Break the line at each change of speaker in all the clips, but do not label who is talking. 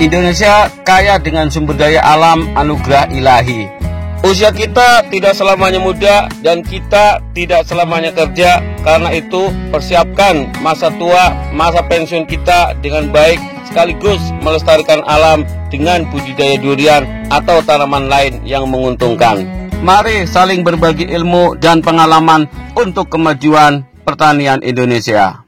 Indonesia kaya dengan sumber daya alam anugerah ilahi. Usia kita tidak selamanya muda dan kita tidak selamanya kerja. Karena itu persiapkan masa tua, masa pensiun kita dengan baik, sekaligus melestarikan alam dengan budidaya durian atau tanaman lain yang menguntungkan. Mari saling berbagi ilmu dan pengalaman untuk kemajuan pertanian Indonesia.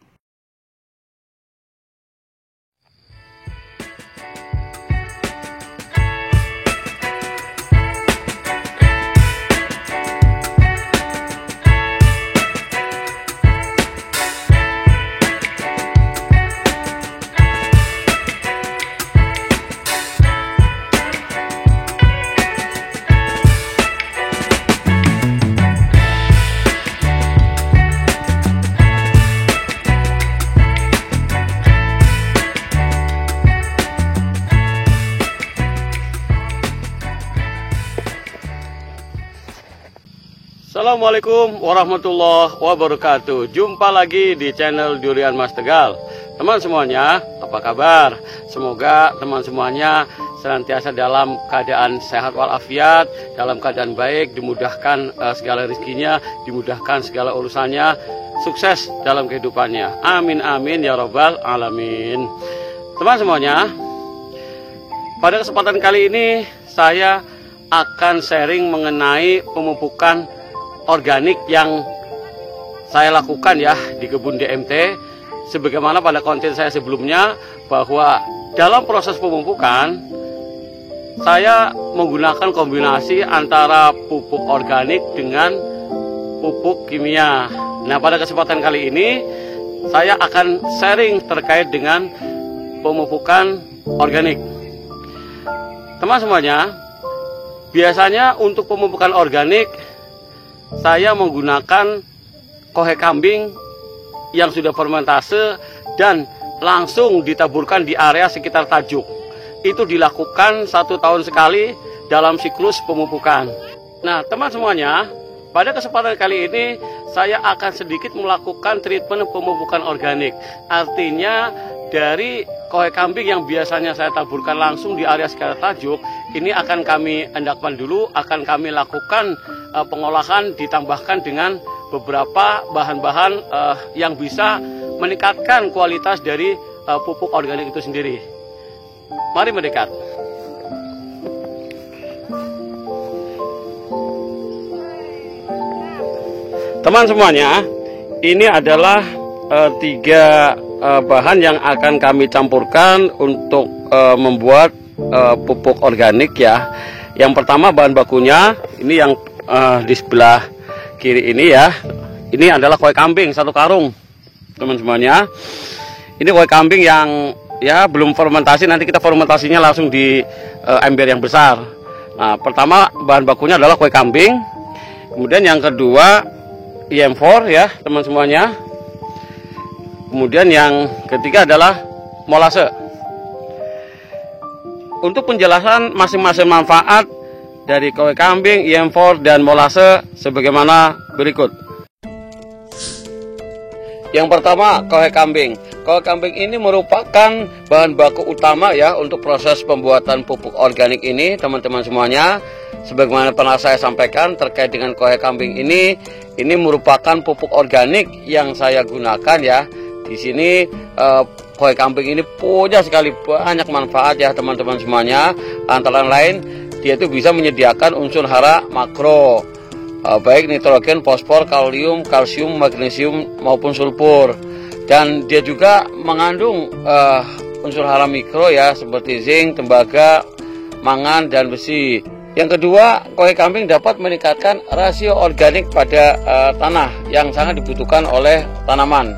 Assalamualaikum warahmatullahi wabarakatuh. Jumpa lagi di channel Durian Mas Tegal. Teman semuanya, apa kabar? Semoga teman semuanya senantiasa dalam keadaan sehat walafiat, dalam keadaan baik, dimudahkan segala rezekinya, dimudahkan segala urusannya, sukses dalam kehidupannya. Amin amin ya robbal alamin. Teman semuanya, pada kesempatan kali ini saya akan sharing mengenai pemupukan organik yang saya lakukan ya di kebun DMT, sebagaimana pada konten saya sebelumnya bahwa dalam proses pemupukan saya menggunakan kombinasi antara pupuk organik dengan pupuk kimia. Nah, pada kesempatan kali ini saya akan sharing terkait dengan pemupukan organik. Teman semuanya, biasanya untuk pemupukan organik saya menggunakan kohe kambing yang sudah fermentase dan langsung ditaburkan di area sekitar tajuk. Itu dilakukan 1 tahun sekali dalam siklus pemupukan. Nah, teman semuanya, pada kesempatan kali ini saya akan sedikit melakukan treatment pemupukan organik. Artinya dari kohe kambing yang biasanya saya taburkan langsung di area sekitar tajuk, ini akan kami endapkan dulu, akan kami lakukan pengolahan ditambahkan dengan beberapa bahan-bahan yang bisa meningkatkan kualitas dari pupuk organik itu sendiri. Mari mendekat. Teman semuanya, ini adalah 3 bahan yang akan kami campurkan untuk membuat pupuk organik ya. Yang pertama bahan bakunya, ini yang di sebelah kiri ini ya. Ini adalah kohe kambing 1 karung, teman semuanya. Ini kohe kambing yang ya belum fermentasi, nanti kita fermentasinya langsung di ember yang besar. Nah, pertama bahan bakunya adalah kohe kambing. Kemudian yang kedua IM4 ya, teman semuanya. Kemudian yang ketiga adalah molase. Untuk penjelasan masing-masing manfaat dari kohe kambing, IM4 dan molase sebagaimana berikut. Yang pertama, kohe kambing. Kohe kambing ini merupakan bahan baku utama ya untuk proses pembuatan pupuk organik ini, teman-teman semuanya. Sebagaimana pernah saya sampaikan terkait dengan kohe kambing ini merupakan pupuk organik yang saya gunakan ya. Di sini kohe kambing ini punya sekali banyak manfaat ya teman-teman semuanya. Antara lain dia itu bisa menyediakan unsur hara makro, baik nitrogen, fosfor, kalium, kalsium, magnesium maupun sulfur. Dan dia juga mengandung unsur hara mikro ya seperti zinc, tembaga, mangan dan besi. Yang kedua, kohe kambing dapat meningkatkan rasio organik pada tanah yang sangat dibutuhkan oleh tanaman.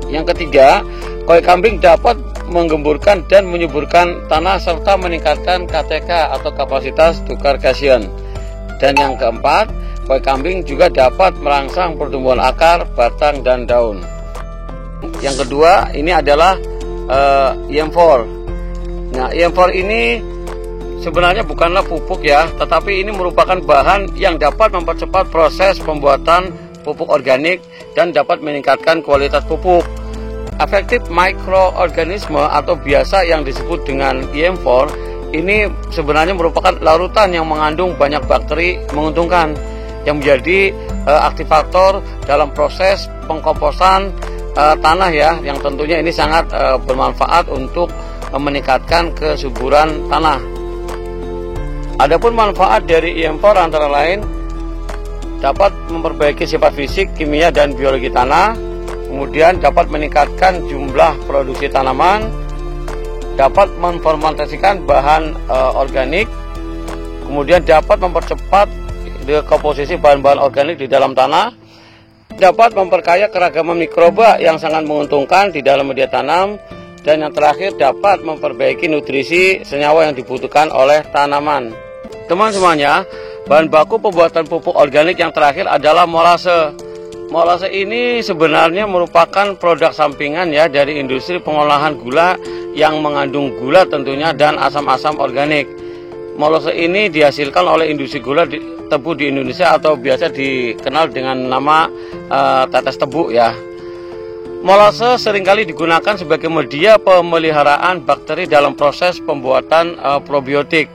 Yang ketiga, kohe kambing dapat menggemburkan dan menyuburkan tanah serta meningkatkan KTK atau kapasitas tukar kation. Dan yang keempat, kohe kambing juga dapat merangsang pertumbuhan akar, batang, dan daun. Yang kedua, ini adalah IM4. Nah, IM4 ini sebenarnya bukanlah pupuk ya, tetapi ini merupakan bahan yang dapat mempercepat proses pembuatan pupuk organik dan dapat meningkatkan kualitas pupuk. Efektif mikroorganisme atau biasa yang disebut dengan EM4 ini sebenarnya merupakan larutan yang mengandung banyak bakteri menguntungkan yang menjadi aktivator dalam proses pengkomposan tanah ya, yang tentunya ini sangat bermanfaat untuk meningkatkan kesuburan tanah. Adapun manfaat dari EM4 antara lain dapat memperbaiki sifat fisik, kimia, dan biologi tanah. Kemudian dapat meningkatkan jumlah produksi tanaman, dapat memfermentasikan bahan organik, kemudian dapat mempercepat komposisi bahan-bahan organik di dalam tanah, dapat memperkaya keragaman mikroba yang sangat menguntungkan di dalam media tanam, dan yang terakhir dapat memperbaiki nutrisi senyawa yang dibutuhkan oleh tanaman. Teman semuanya, bahan baku pembuatan pupuk organik yang terakhir adalah molase. Molase ini sebenarnya merupakan produk sampingan ya dari industri pengolahan gula yang mengandung gula tentunya dan asam-asam organik. Molase ini dihasilkan oleh industri gula tebu di Indonesia atau biasa dikenal dengan nama tetes tebu ya. Molase seringkali digunakan sebagai media pemeliharaan bakteri dalam proses pembuatan probiotik.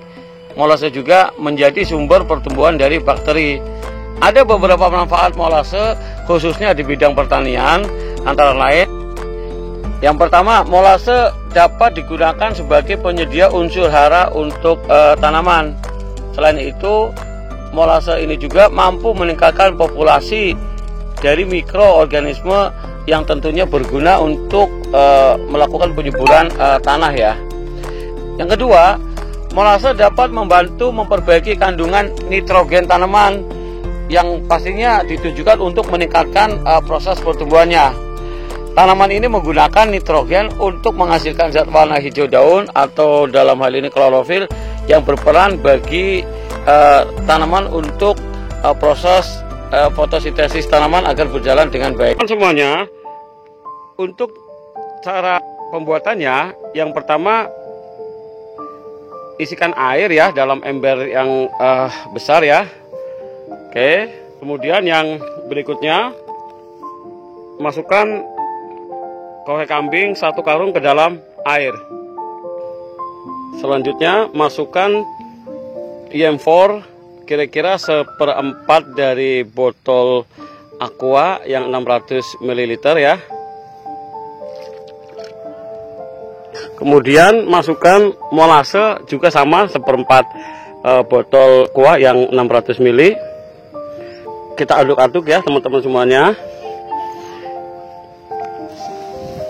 Molase juga menjadi sumber pertumbuhan dari bakteri. Ada beberapa manfaat molase khususnya di bidang pertanian, antara lain yang pertama, molase dapat digunakan sebagai penyedia unsur hara untuk tanaman. Selain itu, molase ini juga mampu meningkatkan populasi dari mikroorganisme yang tentunya berguna untuk melakukan penyuburan tanah ya. Yang kedua, molase dapat membantu memperbaiki kandungan nitrogen tanaman yang pastinya ditujukan untuk meningkatkan proses pertumbuhannya. Tanaman ini menggunakan nitrogen untuk menghasilkan zat warna hijau daun atau dalam hal ini klorofil yang berperan bagi tanaman untuk proses fotosintesis tanaman agar berjalan dengan baik. Semuanya, untuk cara pembuatannya, yang pertama isikan air ya dalam ember yang besar ya. Oke, kemudian yang berikutnya masukkan kohe kambing 1 karung ke dalam air. Selanjutnya masukkan EM4 kira-kira 1/4 dari botol aqua yang 600 ml ya. Kemudian masukkan molase juga sama 1/4 botol aqua yang 600 ml. Kita aduk-aduk ya teman-teman semuanya.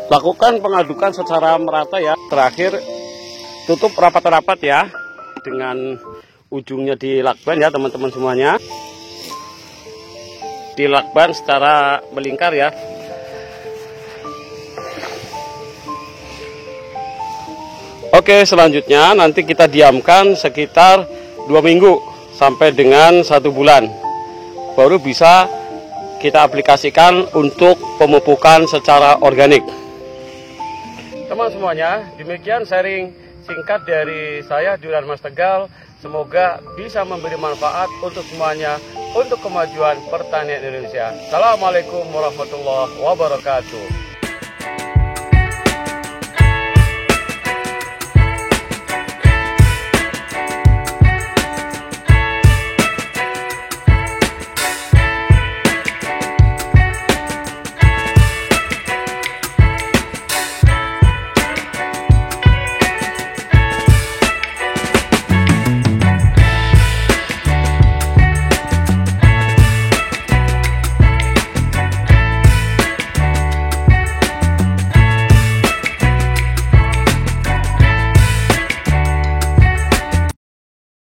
Lakukan pengadukan secara merata ya. Terakhir tutup rapat-rapat ya dengan ujungnya dilakban ya teman-teman semuanya. Dilakban secara melingkar ya. Oke, selanjutnya nanti kita diamkan sekitar 2 minggu sampai dengan 1 bulan. Baru bisa kita aplikasikan untuk pemupukan secara organik. Teman semuanya, demikian sharing singkat dari saya Durian Mas Tegal. Semoga bisa memberi manfaat untuk semuanya untuk kemajuan pertanian Indonesia. Assalamualaikum warahmatullahi wabarakatuh.